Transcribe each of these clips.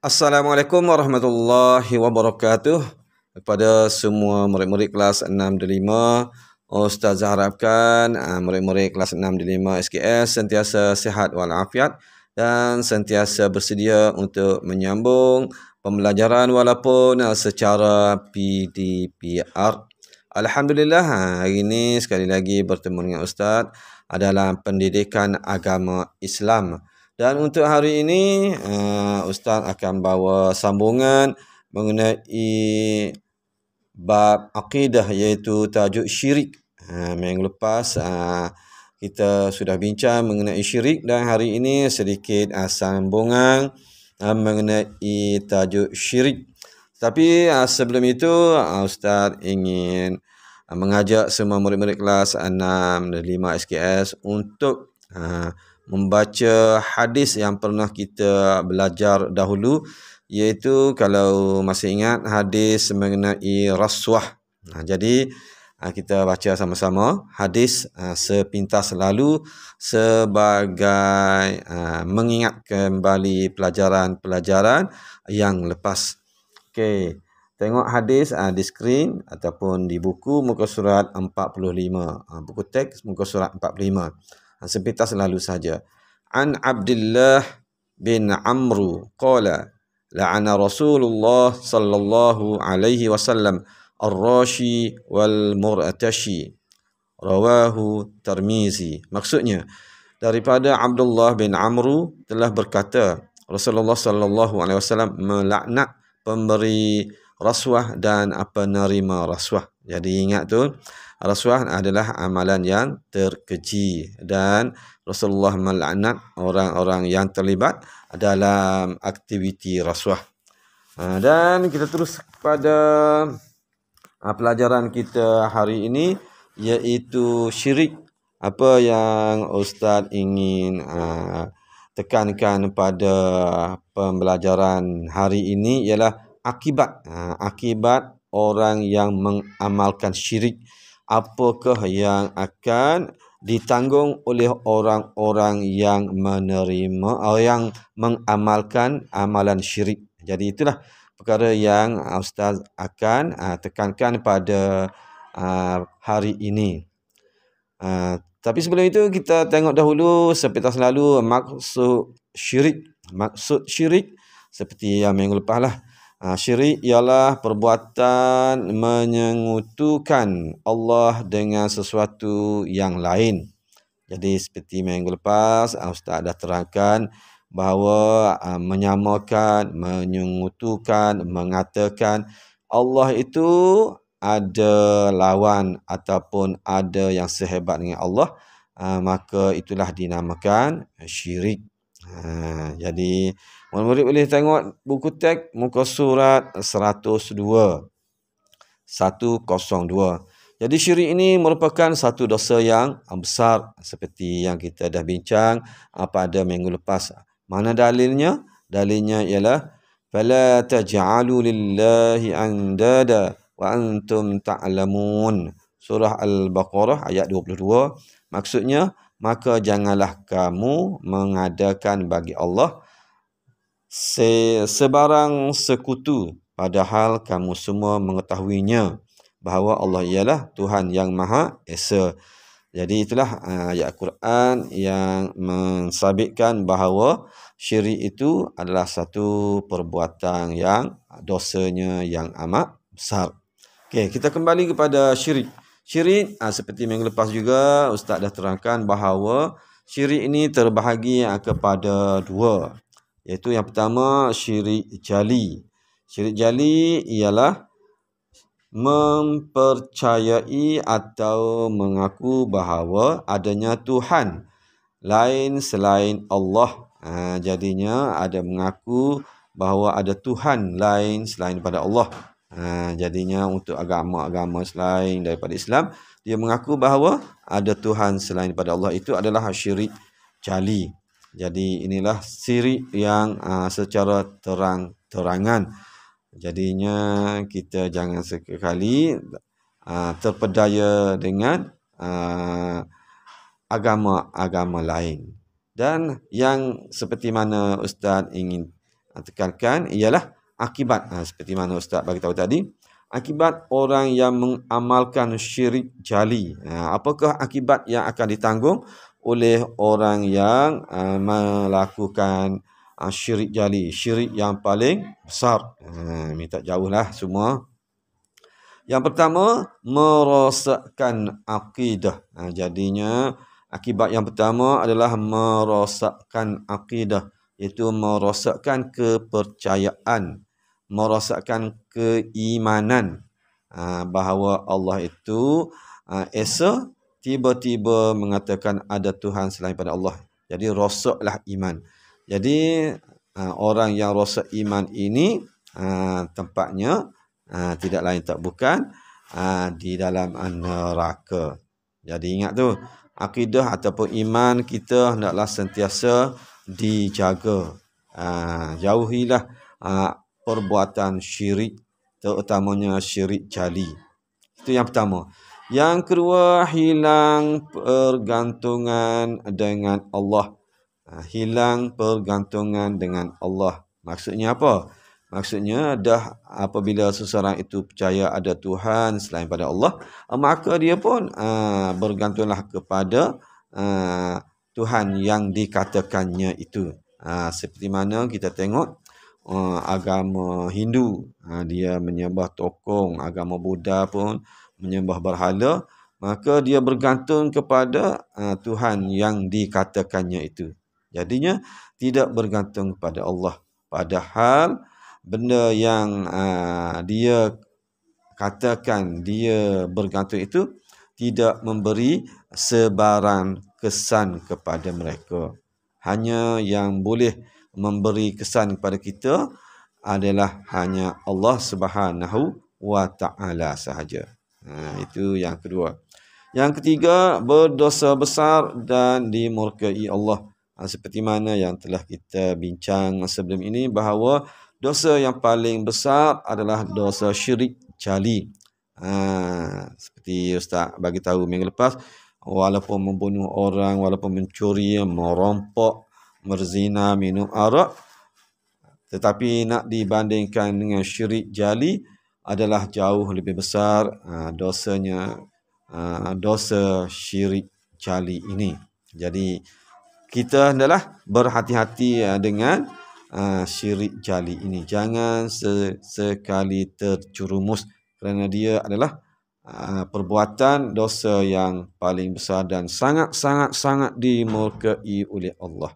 Assalamualaikum warahmatullahi wabarakatuh. Kepada semua murid-murid kelas 6 dan 5, Ustaz harapkan murid-murid kelas 6 dan 5 SKS sentiasa sihat walafiat dan sentiasa bersedia untuk menyambung pembelajaran walaupun secara PDPR. Alhamdulillah, hari ini sekali lagi bertemu dengan Ustaz dalam pendidikan agama Islam. Dan untuk hari ini, Ustaz akan bawa sambungan mengenai bab akidah, iaitu tajuk syirik. Minggu lepas kita sudah bincang mengenai syirik, dan hari ini sedikit sambungan mengenai tajuk syirik. Tapi sebelum itu, Ustaz ingin mengajak semua murid-murid kelas 6 dan 5 SKS untuk membaca hadis yang pernah kita belajar dahulu, iaitu kalau masih ingat hadis mengenai rasuah. Jadi kita baca sama-sama hadis sepintas lalu sebagai mengingat kembali pelajaran-pelajaran yang lepas. Okey, tengok hadis di skrin ataupun di buku muka surat 45. Buku teks muka surat 45. Sepintas lalu saja. An Abdullah bin Amru qala la'ana Rasulullah sallallahu alaihi wasallam ar-rashi wal murtashi. Rawahu Tirmizi. Maksudnya, daripada Abdullah bin Amru telah berkata, Rasulullah sallallahu alaihi wasallam melaknat pemberi rasuah dan penerima rasuah. Jadi ingat tu, rasuah adalah amalan yang terkeji, dan Rasulullah melaknat orang-orang yang terlibat dalam aktiviti rasuah. Dan kita terus pada pelajaran kita hari ini, iaitu syirik. Apa yang Ustaz ingin tekankan pada pembelajaran hari ini ialah akibat orang yang mengamalkan syirik. Apakah yang akan ditanggung oleh orang-orang yang menerima yang mengamalkan amalan syirik. Jadi itulah perkara yang Ustaz akan tekankan pada hari ini. Tapi sebelum itu kita tengok dahulu sepintas lalu maksud syirik. Maksud syirik seperti yang minggu lepas lah. Syirik ialah perbuatan menyekutukan Allah dengan sesuatu yang lain. Jadi seperti minggu lepas Ustaz dah terangkan bahawa menyamakan, menyekutukan, mengatakan Allah itu ada lawan ataupun ada yang sehebat dengan Allah, maka itulah dinamakan syirik. Jadi murid-murid boleh tengok buku teks muka surat 102. Jadi syirik ini merupakan satu dosa yang besar seperti yang kita dah bincang pada minggu lepas. Mana dalilnya? Dalilnya ialah fala taj'alu lillahi andada wa antum ta'lamun. Surah Al-Baqarah ayat 22. Maksudnya, maka janganlah kamu mengadakan bagi Allah sebarang sekutu, padahal kamu semua mengetahuinya bahawa Allah ialah Tuhan yang Maha Esa. Jadi itulah ayat Quran yang mensabitkan bahawa syirik itu adalah satu perbuatan yang dosanya yang amat besar. Okey, kita kembali kepada syirik. Syirik seperti minggu lepas juga Ustaz dah terangkan bahawa syirik ini terbahagi kepada dua. Iaitu yang pertama syirik jali. Syirik jali ialah mempercayai atau mengaku bahawa adanya Tuhan lain selain Allah. Jadinya ada mengaku bahawa ada Tuhan lain selain daripada Allah. Jadinya untuk agama-agama selain daripada Islam, dia mengaku bahawa ada Tuhan selain daripada Allah. Itu adalah syirik jali. Jadi inilah syirik yang secara terang-terangan. Jadinya kita jangan sekali terpedaya dengan agama-agama lain. Dan yang seperti mana Ustaz ingin tekankan ialah akibat. Seperti mana Ustaz bagi tahu tadi, akibat orang yang mengamalkan syirik jali. Apakah akibat yang akan ditanggung oleh orang yang melakukan syirik jali, syirik yang paling besar? Minta jauhlah semua. Yang pertama, merosakkan akidah. Jadinya akibat yang pertama adalah merosakkan akidah, iaitu merosakkan kepercayaan, merosakkan keimanan bahawa Allah itu esa, tiba-tiba mengatakan ada Tuhan selain pada Allah. Jadi rosaklah iman. Jadi orang yang rosak iman ini tempatnya tidak lain tak bukan di dalam neraka. Jadi ingat tu, akidah ataupun iman kita hendaklah sentiasa dijaga. Jauhilah perbuatan syirik, terutamanya syirik jali. Itu yang pertama. Yang kedua, hilang pergantungan dengan Allah. Hilang pergantungan dengan Allah. Maksudnya apa? Maksudnya dah apabila seseorang itu percaya ada Tuhan selain pada Allah, maka dia pun bergantunglah kepada Tuhan yang dikatakannya itu. Seperti mana kita tengok agama Hindu, dia menyembah tokong, agama Buddha pun menyembah berhala, maka dia bergantung kepada Tuhan yang dikatakannya itu. Jadinya tidak bergantung kepada Allah. Padahal benda yang dia katakan dia bergantung itu tidak memberi sebarang kesan kepada mereka. Hanya yang boleh memberi kesan kepada kita adalah hanya Allah Subhanahu wa Ta'ala sahaja. Itu yang kedua. Yang ketiga, berdosa besar dan dimurkai Allah. Seperti mana yang telah kita bincang sebelum ini, bahawa dosa yang paling besar adalah dosa syirik jali. Seperti Ustaz bagi tahu minggu lepas, walaupun membunuh orang, walaupun mencuri, merampok, berzina, minum arak, tetapi nak dibandingkan dengan syirik jali adalah jauh lebih besar dosanya, dosa syirik jali ini. Jadi kita hendaklah berhati-hati dengan syirik jali ini. Jangan sekali terjerumus, kerana dia adalah perbuatan dosa yang paling besar dan sangat dimurkai oleh Allah.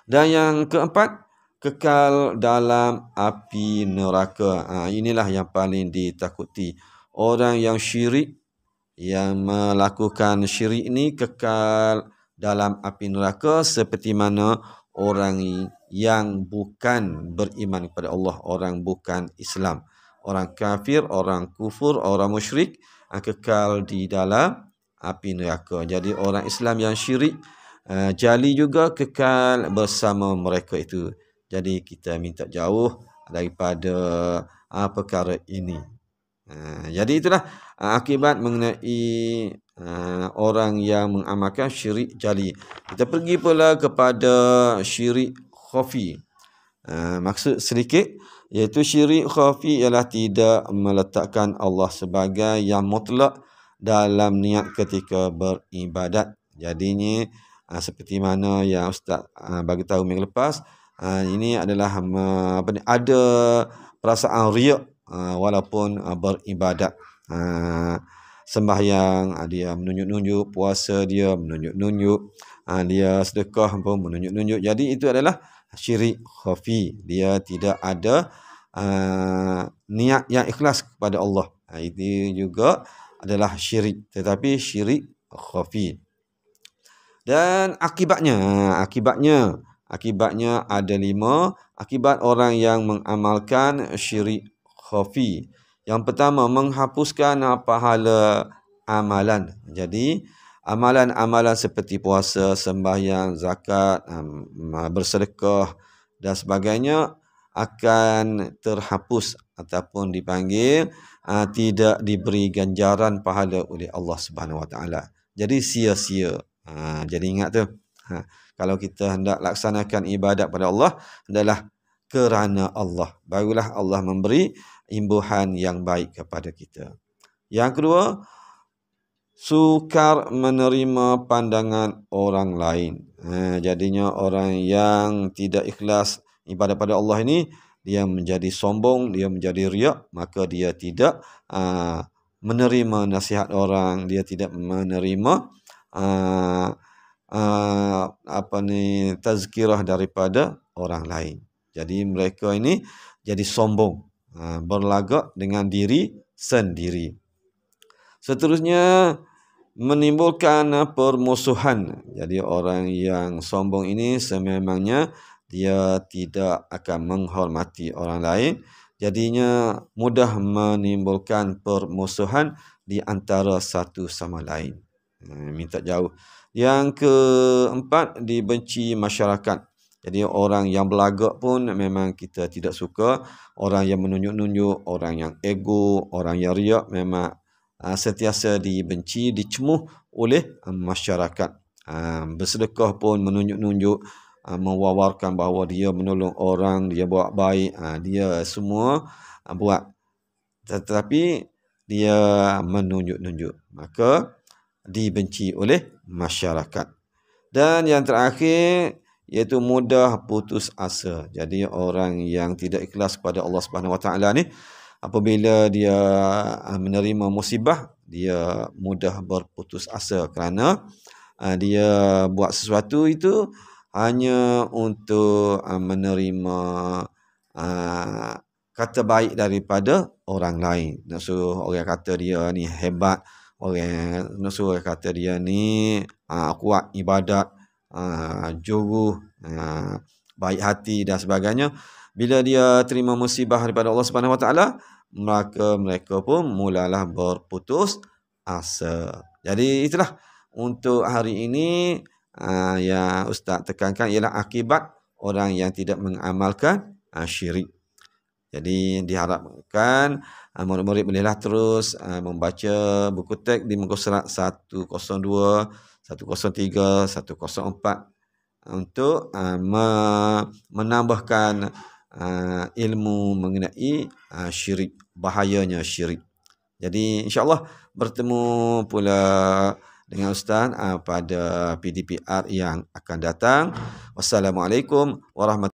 Dan yang keempat, kekal dalam api neraka. Inilah yang paling ditakuti. Orang yang syirik, yang melakukan syirik ini kekal dalam api neraka, seperti mana orang yang bukan beriman kepada Allah, orang bukan Islam, orang kafir, orang kufur, orang musyrik, kekal di dalam api neraka. Jadi orang Islam yang syirik jali juga kekal bersama mereka itu. Jadi kita minta jauh daripada perkara ini. Jadi itulah akibat mengenai orang yang mengamalkan syirik jali. Kita pergi pula kepada syirik khafi. Maksud sedikit, iaitu syirik khafi ialah tidak meletakkan Allah sebagai yang mutlak dalam niat ketika beribadat. Jadinya seperti mana yang Ustaz bagi tahu minggu lepas, ini adalah ada perasaan riak walaupun beribadat. Sembahyang dia menunjuk-nunjuk, puasa dia menunjuk-nunjuk, dia sedekah pun menunjuk-nunjuk. Jadi itu adalah syirik khafi. Dia tidak ada niat yang ikhlas kepada Allah. Itu juga adalah syirik, tetapi syirik khafi. Dan akibatnya ada 5 akibat orang yang mengamalkan syirik khafi. Yang pertama, menghapuskan pahala amalan. Jadi amalan-amalan seperti puasa, sembahyang, zakat, bersedekah dan sebagainya akan terhapus ataupun dipanggil tidak diberi ganjaran pahala oleh Allah Subhanahu Wa Taala. Jadi sia-sia. Jadi ingat tu. Kalau kita hendak laksanakan ibadat pada Allah, adalah kerana Allah. Barulah Allah memberi imbuhan yang baik kepada kita. Yang kedua, sukar menerima pandangan orang lain. Jadinya orang yang tidak ikhlas ibadat pada Allah ini, dia menjadi sombong, dia menjadi riak, maka dia tidak menerima nasihat orang, dia tidak menerima tazkirah daripada orang lain. Jadi mereka ini jadi sombong, berlagak dengan diri sendiri. Seterusnya, menimbulkan permusuhan. Jadi orang yang sombong ini sememangnya dia tidak akan menghormati orang lain. Jadinya mudah menimbulkan permusuhan di antara satu sama lain. Minta jauh. Yang keempat, dibenci masyarakat. Jadi orang yang belagak pun memang kita tidak suka. Orang yang menunjuk-nunjuk, orang yang ego, orang yang riak memang sentiasa dibenci, dicemuh oleh masyarakat. Bersedekah pun menunjuk-nunjuk, mewawarkan bahawa dia menolong orang, dia buat baik, dia semua buat. Tetapi dia menunjuk-nunjuk, maka dibenci oleh masyarakat. Dan yang terakhir, iaitu mudah putus asa. Jadi orang yang tidak ikhlas kepada Allah Subhanahu Wa Taala ni, apabila dia menerima musibah, dia mudah berputus asa kerana dia buat sesuatu itu hanya untuk menerima kata baik daripada orang lain. Nak suruh orang kata dia ni hebat, nak suruh kata dia ni kuat ibadat, juru, baik hati dan sebagainya. Bila dia terima musibah daripada Allah Subhanahu Wa Taala, maka mereka pun mulalah berputus asa. Jadi itulah untuk hari ini yang Ustaz tekankan ialah akibat orang yang tidak mengamalkan syirik. Jadi diharapkan murid-murid bolehlah terus membaca buku teks di muka surat 102, 103, 104 untuk menambahkan ilmu mengenai syirik, bahayanya syirik. Jadi insya-Allah bertemu pula dengan Ustaz pada PDPR yang akan datang. Wassalamualaikum warahmatullahi